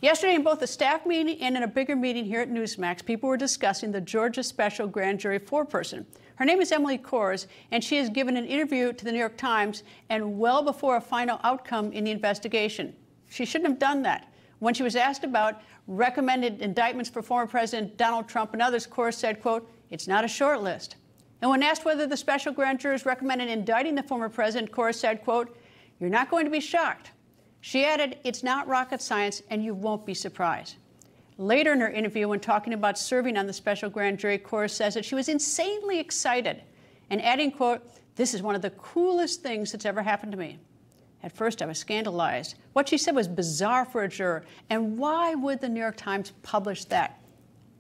Yesterday, in both a staff meeting and in a bigger meeting here at Newsmax, people were discussing the Georgia special grand jury foreperson. Her name is Emily Kohrs, and she has given an interview to the New York Times, and well before a final outcome in the investigation. She shouldn't have done that. When she was asked about recommended indictments for former President Donald Trump and others, Kohrs said, quote, "It's not a short list." And when asked whether the special grand jurors recommended indicting the former president, Kohrs said, quote, "You're not going to be shocked." She added, "It's not rocket science, and you won't be surprised." Later in her interview, when talking about serving on the special grand jury, Kohrs says that she was insanely excited, and adding, quote, "This is one of the coolest things that's ever happened to me." At first, I was scandalized. What she said was bizarre for a juror, and why would the New York Times publish that?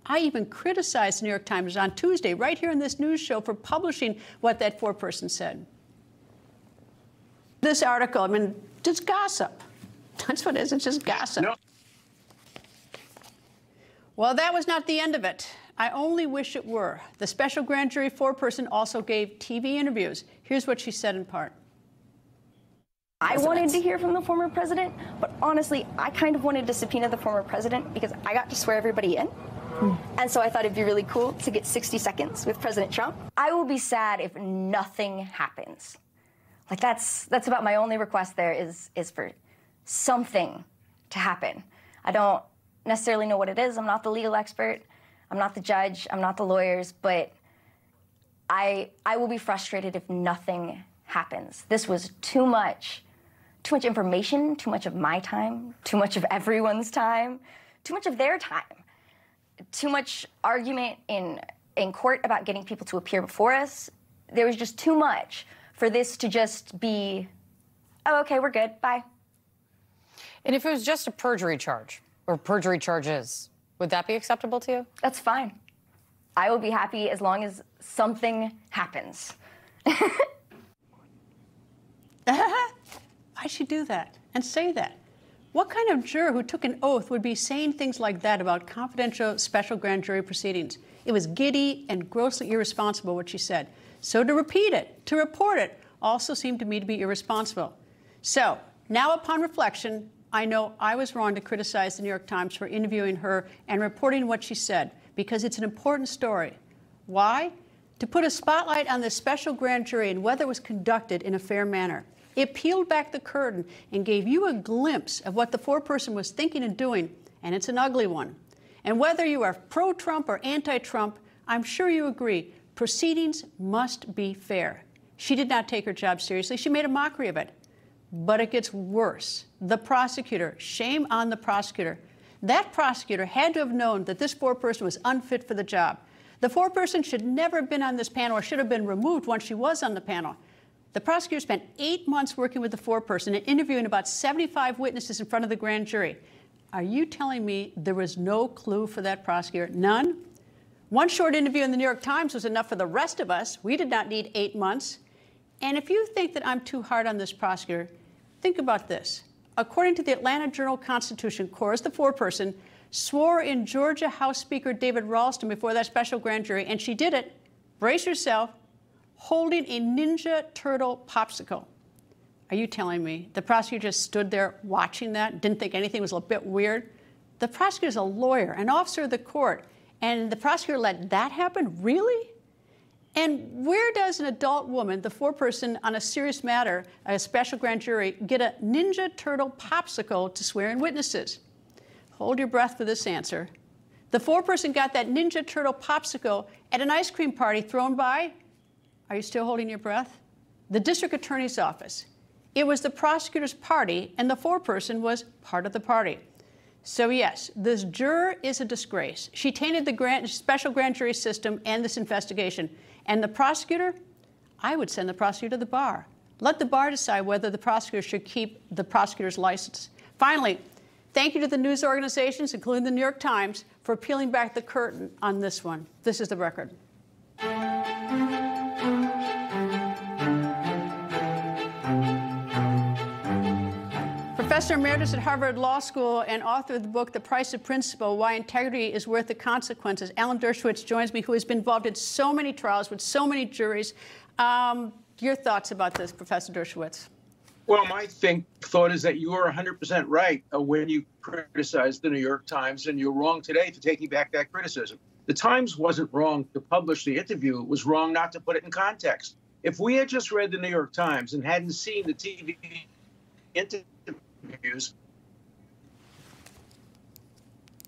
I even criticized the New York Times on Tuesday, right here in this news show, for publishing what that foreperson said. This article, I mean, just gossip. That's what it is. It's just gossip. No. Well, that was not the end of it. I only wish it were. The special grand jury foreperson also gave TV interviews. Here's what she said in part. I wanted to hear from the former president, but honestly, I kind of wanted to subpoena the former president because I got to swear everybody in. And so I thought it'd be really cool to get 60 seconds with President Trump. I will be sad if nothing happens. Like, that's about my only request there is for something to happen. I don't necessarily know what it is. I'm not the legal expert. I'm not the judge. I'm not the lawyers. But I will be frustrated if nothing happens. This was too much information, too much of my time, too much of everyone's time, too much of their time, too much argument in court about getting people to appear before us. There was just too much for this to just be, oh, okay, we're good, bye. And if it was just a perjury charge, or perjury charges, would that be acceptable to you? That's fine. I will be happy as long as something happens. Why'd she do that and say that? What kind of juror who took an oath would be saying things like that about confidential special grand jury proceedings? It was giddy and grossly irresponsible, what she said. So to repeat it, to report it, also seemed to me to be irresponsible. So now upon reflection, I know I was wrong to criticize the New York Times for interviewing her and reporting what she said, because it's an important story. Why? To put a spotlight on this special grand jury and whether it was conducted in a fair manner. It peeled back the curtain and gave you a glimpse of what the foreperson was thinking and doing, and it's an ugly one. And whether you are pro-Trump or anti-Trump, I'm sure you agree, proceedings must be fair. She did not take her job seriously. She made a mockery of it. But it gets worse. The prosecutor, shame on the prosecutor. That prosecutor had to have known that this foreperson was unfit for the job. The foreperson should never have been on this panel, or should have been removed once she was on the panel. The prosecutor spent 8 months working with the foreperson and interviewing about 75 witnesses in front of the grand jury. Are you telling me there was no clue for that prosecutor? None? One short interview in the New York Times was enough for the rest of us. We did not need 8 months. And if you think that I'm too hard on this prosecutor, think about this. According to the Atlanta Journal-Constitution, Kohrs, the foreperson, swore in Georgia House Speaker David Ralston before that special grand jury, and she did it, brace yourself, holding a Ninja Turtle popsicle. Are you telling me the prosecutor just stood there watching that, didn't think anything was a bit weird? The prosecutor's a lawyer, an officer of the court, and the prosecutor let that happen? Really? And where does an adult woman, the foreperson on a serious matter, a special grand jury, get a Ninja Turtle popsicle to swear in witnesses? Hold your breath for this answer. The foreperson got that Ninja Turtle popsicle at an ice cream party thrown by, are you still holding your breath? The district attorney's office. It was the prosecutor's party, and the foreperson was part of the party. So yes, this juror is a disgrace. She tainted the special grand jury system and this investigation. And the prosecutor, I would send the prosecutor to the bar. Let the bar decide whether the prosecutor should keep the prosecutor's license. Finally, thank you to the news organizations, including the New York Times, for peeling back the curtain on this one. This is the record. Professor Emeritus at Harvard Law School and author of the book, The Price of Principle, Why Integrity is Worth the Consequences, Alan Dershowitz joins me, who has been involved in so many trials with so many juries. Your thoughts about this, Professor Dershowitz? Well, my thought is that you are 100% right when you criticized the New York Times, and you're wrong today for taking back that criticism. The Times wasn't wrong to publish the interview. It was wrong not to put it in context. If we had just read the New York Times and hadn't seen the TV interviews,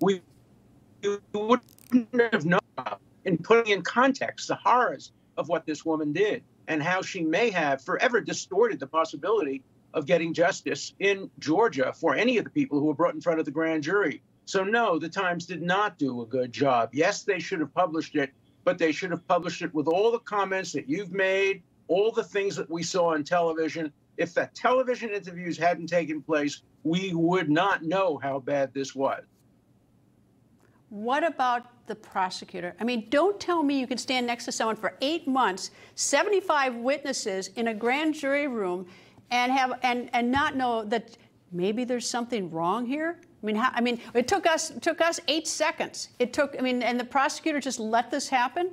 we wouldn't have known in putting in context the horrors of what this woman did and how she may have forever distorted the possibility of getting justice in Georgia for any of the people who were brought in front of the grand jury. So no, the Times did not do a good job. Yes, they should have published it, but they should have published it with all the comments that you've made, all the things that we saw on television. If the television interviews hadn't taken place, we would not know how bad this was. What about the prosecutor? I mean, don't tell me you can stand next to someone for 8 months, 75 witnesses in a grand jury room, and not know that maybe there's something wrong here. I mean, it took us 8 seconds. And the prosecutor just let this happen.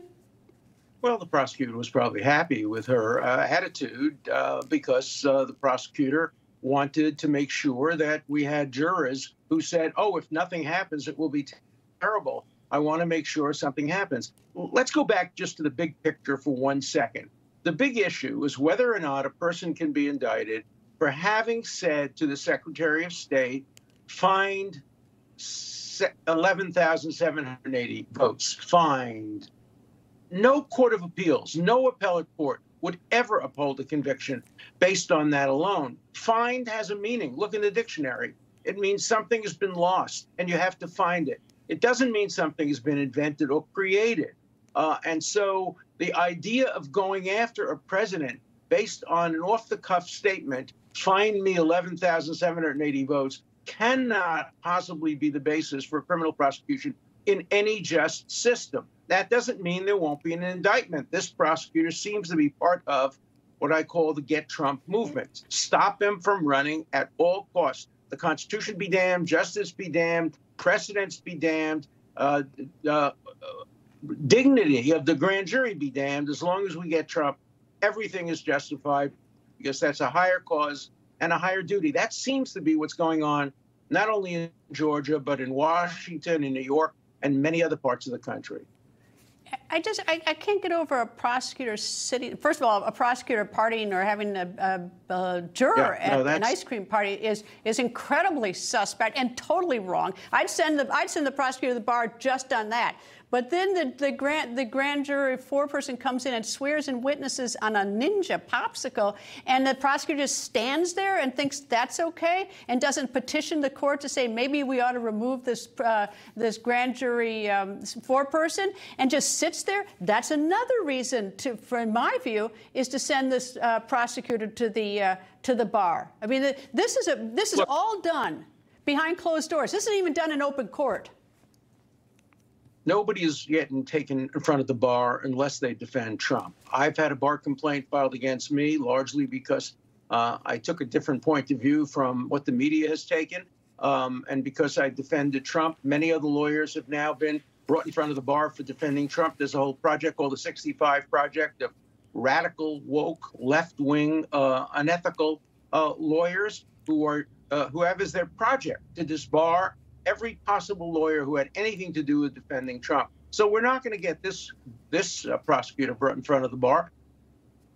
Well, the prosecutor was probably happy with her attitude because the prosecutor wanted to make sure that we had jurors who said, oh, if nothing happens, it will be terrible. I want to make sure something happens. Let's go back just to the big picture for 1 second. The big issue is whether or not a person can be indicted for having said to the Secretary of State, find 11,780 votes, fined. No court of appeals, no appellate court would ever uphold a conviction based on that alone. Fined has a meaning. Look in the dictionary. It means something has been lost and you have to find it. It doesn't mean something has been invented or created. And so the idea of going after a president based on an off-the-cuff statement, find me 11,780 votes, cannot possibly be the basis for criminal prosecution in any just system. That doesn't mean there won't be an indictment. This prosecutor seems to be part of what I call the Get Trump movement. Stop him from running at all costs. The Constitution be damned, justice be damned, precedents be damned, dignity of the grand jury be damned. As long as we get Trump, everything is justified because that's a higher cause and a higher duty. That seems to be what's going on, not only in Georgia, but in Washington, in New York, and many other parts of the country. I can't get over a prosecutor sitting. First of all, a prosecutor partying or having a juror at an ice cream party is incredibly suspect and totally wrong. I'd send the prosecutor to the bar just on that. But then the grand jury foreperson comes in and swears in witnesses on a ninja popsicle, and the prosecutor just stands there and thinks that's okay and doesn't petition the court to say maybe we ought to remove this grand jury foreperson and just sits there. That's another reason in my view, is to send this prosecutor to the bar. I mean, this is all done behind closed doors. This isn't even done in open court. Nobody is yet taken in front of the bar unless they defend Trump. I've had a bar complaint filed against me, largely because I took a different point of view from what the media has taken. And because I defended Trump, many other lawyers have now been brought in front of the bar for defending Trump. There's a whole project called the 65 Project of radical, woke, left-wing, unethical lawyers who have as their project to disbar every possible lawyer who had anything to do with defending Trump. So we're not going to get this prosecutor brought in front of the bar.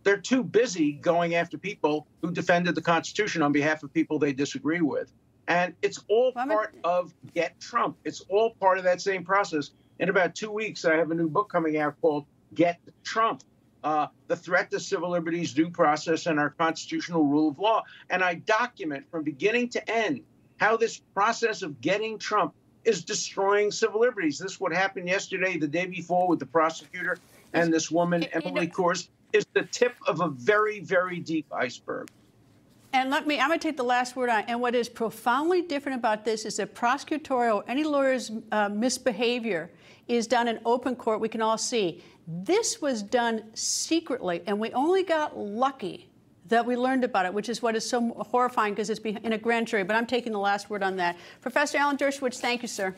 They're too busy going after people who defended the Constitution on behalf of people they disagree with. And it's all part of Get Trump. It's all part of that same process. In about 2 weeks, I have a new book coming out called Get Trump, the threat to civil liberties, due process, and our constitutional rule of law. And I document from beginning to end how this process of getting Trump is destroying civil liberties. This is what happened yesterday, the day before, with the prosecutor and this woman, Emily Kohrs, is the tip of a very, very deep iceberg. And I'm going to take the last word on. And what is profoundly different about this is that prosecutorial, any lawyer's misbehavior is done in open court. We can all see. This was done secretly, and we only got lucky that we learned about it, which is what is so horrifying because it's in a grand jury. But I'm taking the last word on that. Professor Alan Dershowitz, thank you, sir.